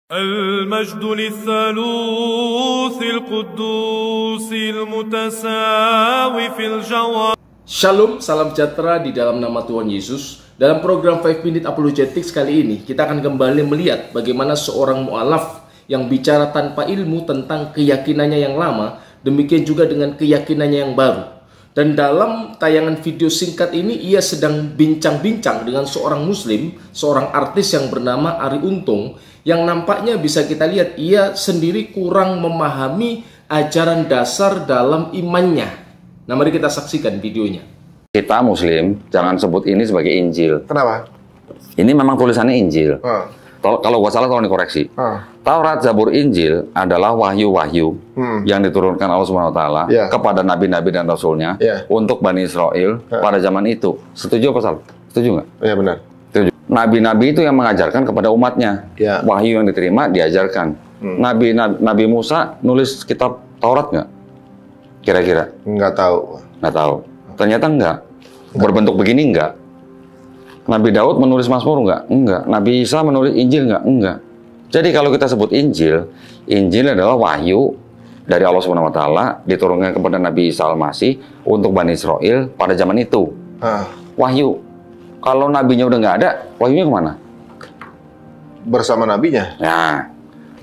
المجد للثالوث القدوس المتساوي في الجوهر. Shalom, salam sejahtera di dalam nama Tuhan Yesus. Dalam program 5 Minute Apologetics kali ini, kita akan kembali melihat bagaimana seorang mu'alaf yang bicara tanpa ilmu tentang keyakinannya yang lama, demikian juga dengan keyakinannya yang baru. Dan dalam tayangan video singkat ini, ia sedang bincang-bincang dengan seorang muslim, seorang artis yang bernama Arie Untung, yang nampaknya bisa kita lihat ia sendiri kurang memahami ajaran dasar dalam imannya. Nah, mari kita saksikan videonya. Kita muslim, jangan sebut ini sebagai Injil. Kenapa? Ini memang tulisannya Injil. Kalau gua salah, tolong dikoreksi. Taurat, Zabur, Injil adalah wahyu-wahyu yang diturunkan Allah SWT kepada nabi-nabi dan rasulnya untuk Bani Israel pada zaman itu. Setuju apa salah? Setuju nggak? Iya, benar. Setuju. Nabi-nabi itu yang mengajarkan kepada umatnya. Wahyu yang diterima diajarkan. Nabi Musa nulis kitab Taurat nggak? Kira-kira? Nggak tahu. Nggak tahu. Ternyata nggak. Berbentuk begini nggak. Nabi Daud menulis Mazmur nggak? Enggak. Nabi Isa menulis Injil nggak? Enggak. Jadi kalau kita sebut Injil, Injil adalah wahyu dari Allah SWT diturunkan kepada Nabi Isa Al-Masih untuk Bani Israel pada zaman itu. Wahyu. Kalau nabinya udah nggak ada, wahyunya kemana? Bersama nabinya. Nah,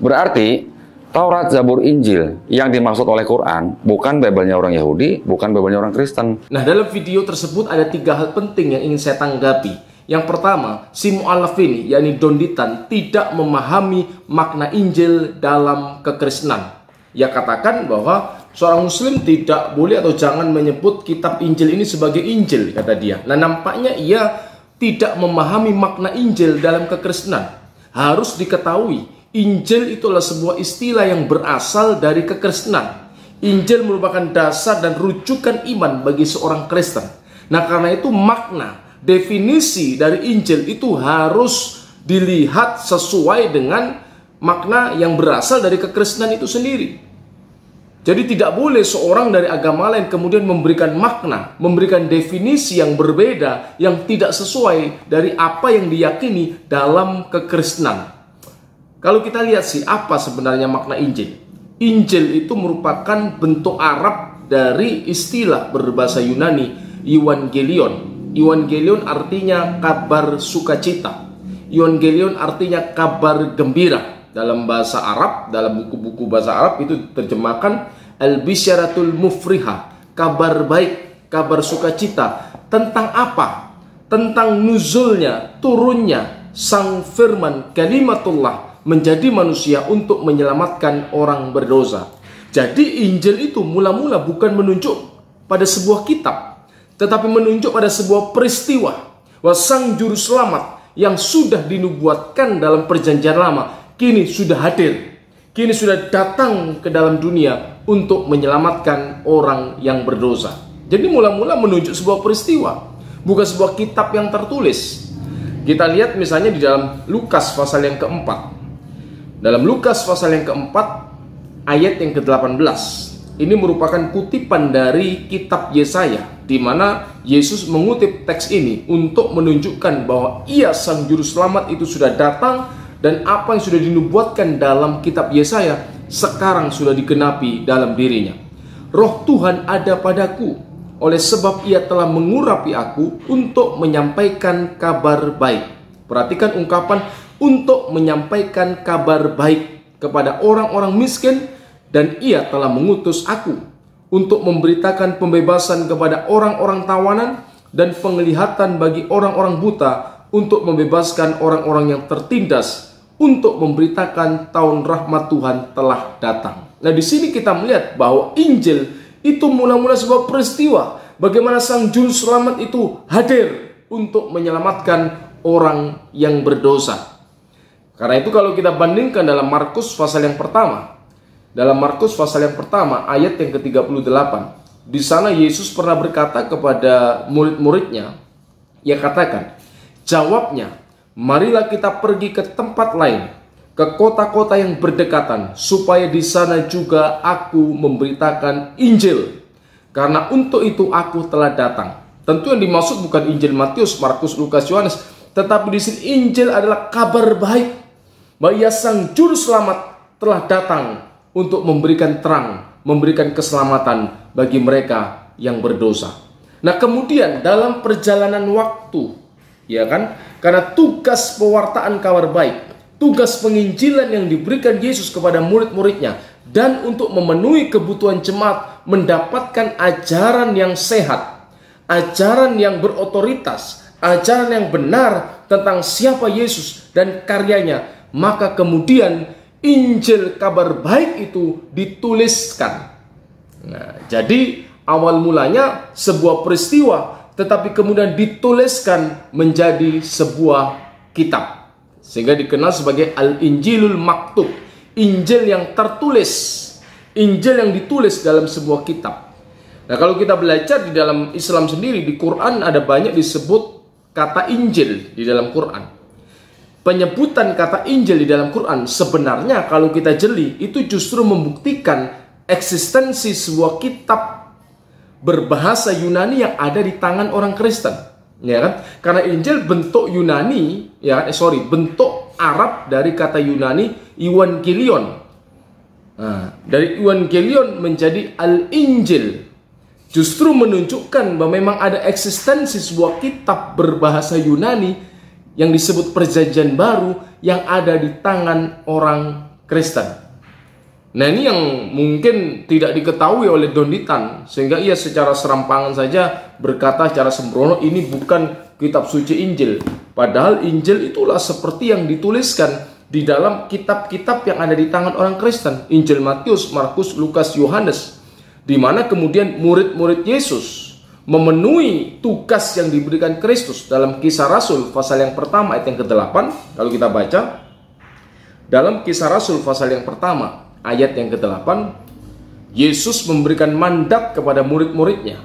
berarti Taurat, Zabur, Injil yang dimaksud oleh Quran bukan Bible-nya orang Yahudi, bukan Bible-nya orang Kristen. Nah, dalam video tersebut ada 3 hal penting yang ingin saya tanggapi. Yang pertama, si mu'alaf ini, yakni Don Ditan, tidak memahami makna Injil dalam kekristenan. Ia katakan bahwa seorang muslim tidak boleh atau jangan menyebut kitab Injil ini sebagai Injil, kata dia. Nah, nampaknya ia tidak memahami makna Injil dalam kekristenan. Harus diketahui, Injil itulah sebuah istilah yang berasal dari kekristenan. Injil merupakan dasar dan rujukan iman bagi seorang Kristen. Nah, karena itu makna, definisi dari Injil itu harus dilihat sesuai dengan makna yang berasal dari kekristenan itu sendiri. Jadi tidak boleh seorang dari agama lain kemudian memberikan makna, memberikan definisi yang berbeda, yang tidak sesuai dari apa yang diyakini dalam kekristenan. Kalau kita lihat sih, apa sebenarnya makna Injil? Injil itu merupakan bentuk Arab dari istilah berbahasa Yunani, Evangelion. Evangelion artinya kabar sukacita. Evangelion artinya kabar gembira. Dalam bahasa Arab, dalam buku-buku bahasa Arab itu terjemahkan al-bisyaratul mufriha, kabar baik, kabar sukacita. Tentang apa? Tentang nuzulnya, turunnya sang firman kalimatullah menjadi manusia untuk menyelamatkan orang berdosa. Jadi Injil itu mula-mula bukan menunjuk pada sebuah kitab, tetapi menunjuk pada sebuah peristiwa bahwa sang juru selamat yang sudah dinubuatkan dalam perjanjian lama kini sudah hadir, kini sudah datang ke dalam dunia untuk menyelamatkan orang yang berdosa. Jadi mula-mula menunjuk sebuah peristiwa, bukan sebuah kitab yang tertulis. Kita lihat misalnya di dalam Lukas pasal yang keempat. Dalam Lukas pasal yang keempat ayat yang ke-18, ini merupakan kutipan dari kitab Yesaya, di mana Yesus mengutip teks ini untuk menunjukkan bahwa ia sang juru selamat itu sudah datang, dan apa yang sudah dinubuatkan dalam kitab Yesaya sekarang sudah digenapi dalam dirinya. Roh Tuhan ada padaku, oleh sebab ia telah mengurapi aku untuk menyampaikan kabar baik. Perhatikan ungkapan untuk menyampaikan kabar baik kepada orang-orang miskin, dan ia telah mengutus aku untuk memberitakan pembebasan kepada orang-orang tawanan dan penglihatan bagi orang-orang buta, untuk membebaskan orang-orang yang tertindas, untuk memberitakan tahun rahmat Tuhan telah datang. Nah, di sini kita melihat bahwa Injil itu mula-mula sebuah peristiwa bagaimana sang juru selamat itu hadir untuk menyelamatkan orang yang berdosa. Karena itu kalau kita bandingkan dalam Markus pasal yang pertama, dalam Markus pasal yang pertama ayat yang ke-38, di sana Yesus pernah berkata kepada murid-muridnya, ia katakan, jawabnya, marilah kita pergi ke tempat lain, ke kota-kota yang berdekatan, supaya di sana juga aku memberitakan Injil. Karena untuk itu aku telah datang. Tentu yang dimaksud bukan Injil Matius, Markus, Lukas, Yohanes, tetapi di sini Injil adalah kabar baik. bahwa Ia Sang Juru Selamat telah datang untuk memberikan terang, memberikan keselamatan bagi mereka yang berdosa. Nah, kemudian dalam perjalanan waktu, ya kan, karena tugas pewartaan kabar baik, tugas penginjilan yang diberikan Yesus kepada murid-muridnya, dan untuk memenuhi kebutuhan jemaat mendapatkan ajaran yang sehat, ajaran yang berotoritas, ajaran yang benar tentang siapa Yesus dan karyanya, maka kemudian Injil kabar baik itu dituliskan. Nah, jadi awal mulanya sebuah peristiwa, tetapi kemudian dituliskan menjadi sebuah kitab, sehingga dikenal sebagai Al-Injilul Maktub, Injil yang tertulis, Injil yang ditulis dalam sebuah kitab. Nah, kalau kita belajar di dalam Islam sendiri, di Quran ada banyak disebut kata Injil di dalam Quran. Penyebutan kata Injil di dalam Quran sebenarnya kalau kita jeli itu justru membuktikan eksistensi sebuah kitab berbahasa Yunani yang ada di tangan orang Kristen, ya kan? Karena Injil bentuk Yunani, bentuk Arab dari kata Yunani Evangelion. Nah, dari Evangelion menjadi Al-Injil, justru menunjukkan bahwa memang ada eksistensi sebuah kitab berbahasa Yunani yang disebut Perjanjian Baru yang ada di tangan orang Kristen. Nah, ini yang mungkin tidak diketahui oleh Donditan, sehingga ia secara serampangan saja berkata secara sembrono, ini bukan kitab suci Injil. Padahal Injil itulah seperti yang dituliskan di dalam kitab-kitab yang ada di tangan orang Kristen. Injil Matius, Markus, Lukas, Yohanes, di mana kemudian murid-murid Yesus memenuhi tugas yang diberikan Kristus. Dalam Kisah Rasul pasal yang pertama ayat yang ke-8, kalau kita baca dalam Kisah Rasul pasal yang pertama ayat yang ke-8, Yesus memberikan mandat kepada murid-muridnya.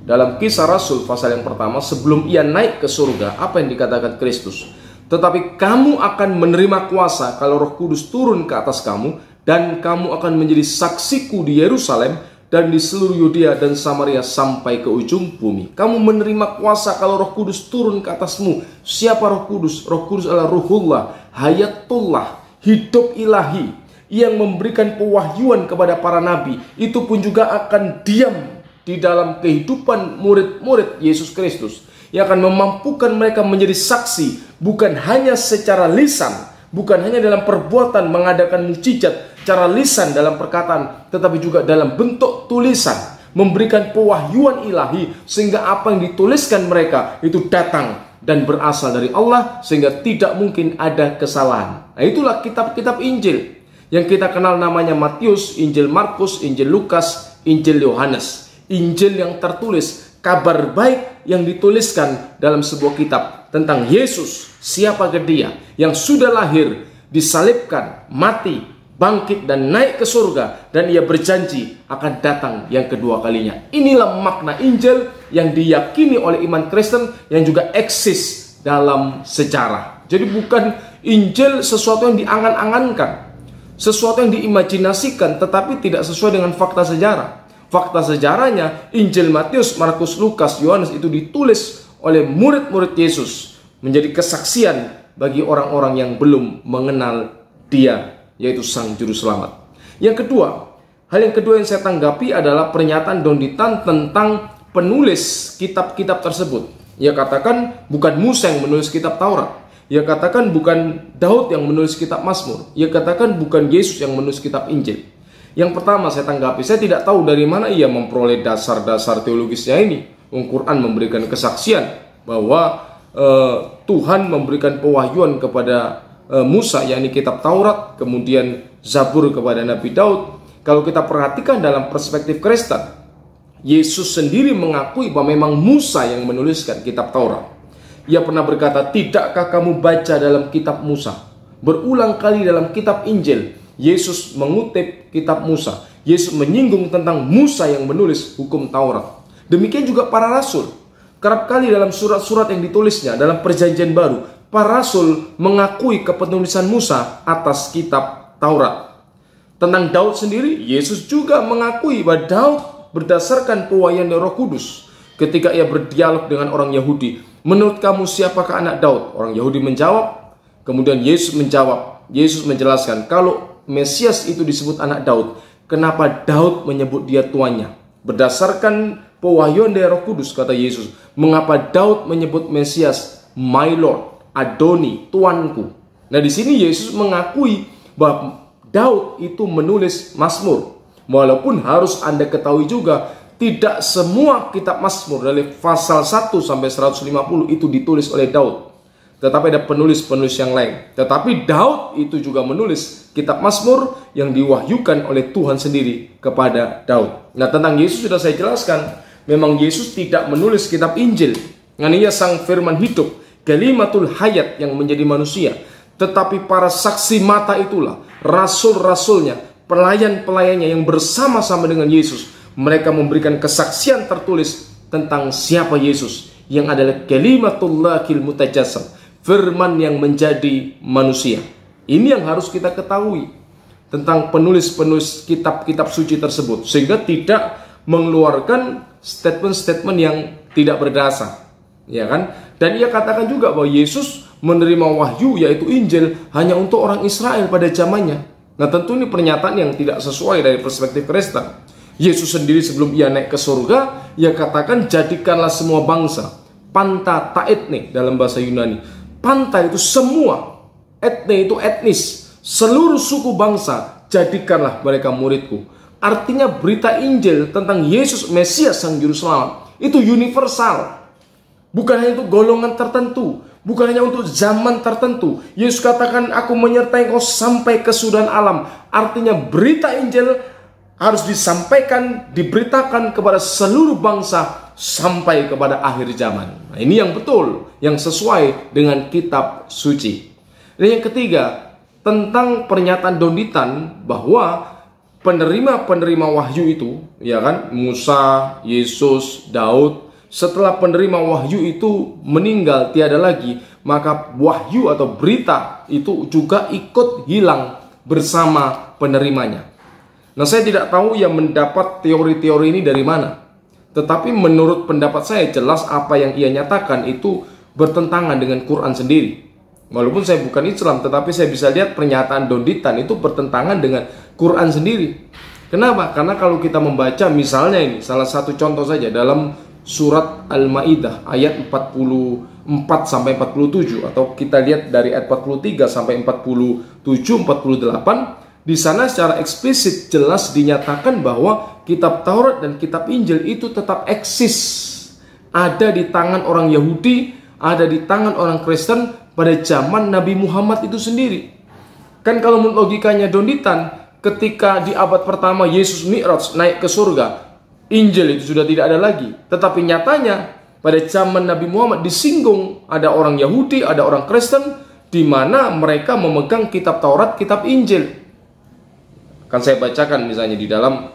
Dalam Kisah Rasul pasal yang pertama, sebelum ia naik ke surga, apa yang dikatakan Kristus? Tetapi kamu akan menerima kuasa kalau Roh Kudus turun ke atas kamu, dan kamu akan menjadi saksiku di Yerusalem dan di seluruh Yudea dan Samaria sampai ke ujung bumi. Kamu menerima kuasa kalau Roh Kudus turun ke atasmu. Siapa Roh Kudus? Roh Kudus adalah Ruhullah, Hayatullah, hidup ilahi, yang memberikan pewahyuan kepada para nabi. Itu pun juga akan diam di dalam kehidupan murid-murid Yesus Kristus, yang akan memampukan mereka menjadi saksi, bukan hanya secara lisan, bukan hanya dalam perbuatan mengadakan mukjizat secara lisan dalam perkataan, tetapi juga dalam bentuk tulisan, memberikan pewahyuan ilahi, sehingga apa yang dituliskan mereka itu datang dan berasal dari Allah, sehingga tidak mungkin ada kesalahan. Nah, itulah kitab-kitab Injil yang kita kenal namanya Matius, Injil Markus, Injil Lukas, Injil Yohanes. Injil yang tertulis, kabar baik yang dituliskan dalam sebuah kitab tentang Yesus, siapa Dia yang sudah lahir, disalibkan, mati, bangkit dan naik ke surga, dan ia berjanji akan datang yang kedua kalinya. Inilah makna Injil yang diyakini oleh iman Kristen yang juga eksis dalam sejarah. Jadi bukan Injil sesuatu yang diangan-angankan, sesuatu yang diimajinasikan, tetapi tidak sesuai dengan fakta sejarah. Fakta sejarahnya, Injil Matius, Markus, Lukas, Yohanes itu ditulis oleh murid-murid Yesus menjadi kesaksian bagi orang-orang yang belum mengenal Dia, yaitu Sang Juru Selamat. Yang kedua, hal yang kedua yang saya tanggapi adalah pernyataan Donditan tentang penulis kitab-kitab tersebut. Ia katakan bukan Musa yang menulis kitab Taurat. Ia katakan bukan Daud yang menulis kitab Mazmur. Ia katakan bukan Yesus yang menulis kitab Injil. Yang pertama saya tanggapi, saya tidak tahu dari mana ia memperoleh dasar-dasar teologisnya ini. Al-Quran memberikan kesaksian bahwa Tuhan memberikan pewahyuan kepada Musa, yakni kitab Taurat, kemudian Zabur kepada Nabi Daud. Kalau kita perhatikan dalam perspektif Kristen, Yesus sendiri mengakui bahwa memang Musa yang menuliskan kitab Taurat. Ia pernah berkata, tidakkah kamu baca dalam kitab Musa? Berulang kali dalam kitab Injil, Yesus mengutip kitab Musa. Yesus menyinggung tentang Musa yang menulis hukum Taurat. Demikian juga para rasul. Kerap kali dalam surat-surat yang ditulisnya dalam Perjanjian Baru, para rasul mengakui kepenulisan Musa atas kitab Taurat. Tentang Daud sendiri, Yesus juga mengakui bahwa Daud berdasarkan pewahyuan Roh Kudus. Ketika ia berdialog dengan orang Yahudi, menurut kamu siapakah anak Daud? Orang Yahudi menjawab, kemudian Yesus menjawab, Yesus menjelaskan kalau Mesias itu disebut anak Daud, kenapa Daud menyebut dia tuannya? Berdasarkan pewahyuan dari Roh Kudus, kata Yesus, mengapa Daud menyebut Mesias my Lord, Adoni, tuanku. Nah, di sini Yesus mengakui bahwa Daud itu menulis Mazmur. Walaupun harus Anda ketahui juga, tidak semua kitab Mazmur dari pasal 1 sampai 150 itu ditulis oleh Daud. Tetapi ada penulis-penulis yang lain. Tetapi Daud itu juga menulis kitab Mazmur yang diwahyukan oleh Tuhan sendiri kepada Daud. Nah, tentang Yesus sudah saya jelaskan. Memang Yesus tidak menulis kitab Injil. Ia sang firman hidup, kalimatul hayat yang menjadi manusia. Tetapi para saksi mata itulah, rasul-rasulnya, pelayan-pelayannya yang bersama-sama dengan Yesus. Mereka memberikan kesaksian tertulis tentang siapa Yesus, yang adalah kalimatullahil mutajassam, firman yang menjadi manusia. Ini yang harus kita ketahui tentang penulis-penulis kitab-kitab suci tersebut, sehingga tidak mengeluarkan statement-statement yang tidak berdasar, ya kan? Dan ia katakan juga bahwa Yesus menerima wahyu, yaitu Injil, hanya untuk orang Israel pada zamannya. Nah, tentu ini pernyataan yang tidak sesuai dari perspektif Kristen. Yesus sendiri sebelum ia naik ke surga, ia katakan jadikanlah semua bangsa, panta ta etne dalam bahasa Yunani. Panta itu semua, etne itu etnis, seluruh suku bangsa, jadikanlah mereka muridku. Artinya berita Injil tentang Yesus Mesias Sang Juru Selamat itu universal. Bukan hanya untuk golongan tertentu, bukan hanya untuk zaman tertentu. Yesus katakan, aku menyertai engkau sampai kesudahan alam. Artinya berita Injil harus disampaikan, diberitakan kepada seluruh bangsa sampai kepada akhir zaman. Nah, ini yang betul, yang sesuai dengan kitab suci. Dan yang ketiga, tentang pernyataan Donditan bahwa penerima-penerima wahyu itu, ya kan, Musa, Yesus, Daud, setelah penerima wahyu itu meninggal tiada lagi, maka wahyu atau berita itu juga ikut hilang bersama penerimanya. Nah, saya tidak tahu yang mendapat teori-teori ini dari mana. Tetapi menurut pendapat saya jelas apa yang ia nyatakan itu bertentangan dengan Quran sendiri. Walaupun saya bukan Islam, tetapi saya bisa lihat pernyataan Donditan itu bertentangan dengan Quran sendiri. Kenapa? Karena kalau kita membaca misalnya ini, salah satu contoh saja dalam surat Al-Maidah ayat 44 sampai 47, atau kita lihat dari ayat 43 sampai 47, 48, di sana secara eksplisit jelas dinyatakan bahwa kitab Taurat dan kitab Injil itu tetap eksis, ada di tangan orang Yahudi, ada di tangan orang Kristen pada zaman Nabi Muhammad itu sendiri. Kan kalau menurut logikanya Donditan, ketika di abad pertama Yesus Mi'raj naik ke surga, Injil itu sudah tidak ada lagi. Tetapi nyatanya pada zaman Nabi Muhammad disinggung, ada orang Yahudi, ada orang Kristen, di mana mereka memegang kitab Taurat, kitab Injil. Kan saya bacakan misalnya di dalam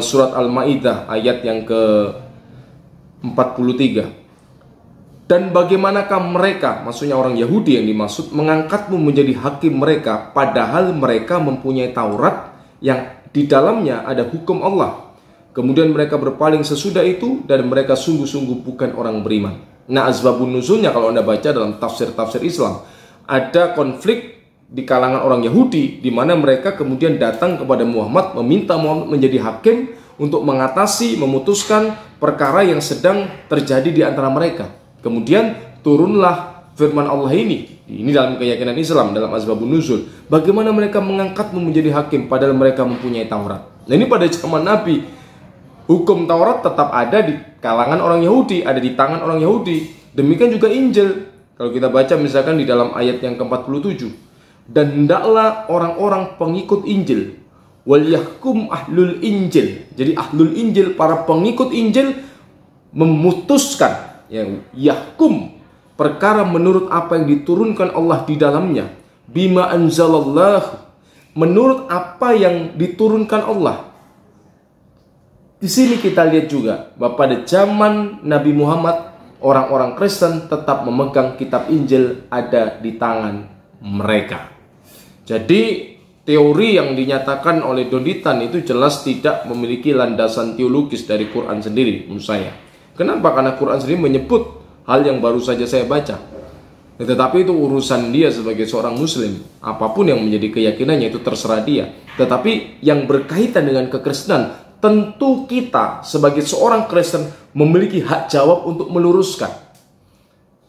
surat Al-Maidah ayat yang ke-43. Dan bagaimanakah mereka, maksudnya orang Yahudi yang dimaksud, mengangkatmu menjadi hakim mereka, padahal mereka mempunyai Taurat yang di dalamnya ada hukum Allah. Kemudian mereka berpaling sesudah itu, dan mereka sungguh-sungguh bukan orang beriman. Nah, asbabun nuzulnya kalau Anda baca dalam tafsir-tafsir Islam, ada konflik di kalangan orang Yahudi, di mana mereka kemudian datang kepada Muhammad, meminta Muhammad menjadi hakim untuk mengatasi, memutuskan perkara yang sedang terjadi di antara mereka. Kemudian turunlah firman Allah ini dalam keyakinan Islam, dalam asbabun nuzul. Bagaimana mereka mengangkatmu menjadi hakim padahal mereka mempunyai Taurat. Nah, ini pada zaman Nabi, hukum Taurat tetap ada di kalangan orang Yahudi, ada di tangan orang Yahudi. Demikian juga Injil. Kalau kita baca misalkan di dalam ayat yang ke-47, dan hendaklah orang-orang pengikut Injil wal yahkum ahlul Injil. Jadi ahlul Injil, para pengikut Injil, memutuskan yang yahkum, perkara menurut apa yang diturunkan Allah di dalamnya, bima anzalallah, menurut apa yang diturunkan Allah. Di sini kita lihat juga bahwa pada zaman Nabi Muhammad, orang-orang Kristen tetap memegang kitab Injil ada di tangan mereka. Jadi teori yang dinyatakan oleh Donditan itu jelas tidak memiliki landasan teologis dari Quran sendiri menurut saya. Kenapa? Karena Quran sendiri menyebut hal yang baru saja saya baca. Tetapi itu urusan dia sebagai seorang muslim. Apapun yang menjadi keyakinannya itu terserah dia. Tetapi yang berkaitan dengan kekristenan, tentu kita sebagai seorang Kristen memiliki hak jawab untuk meluruskan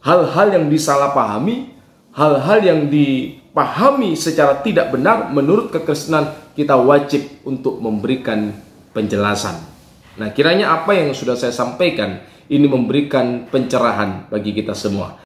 hal-hal yang disalahpahami, hal-hal yang dipahami secara tidak benar menurut kekristenan. Kita wajib untuk memberikan penjelasan. Nah, kiranya apa yang sudah saya sampaikan ini memberikan pencerahan bagi kita semua.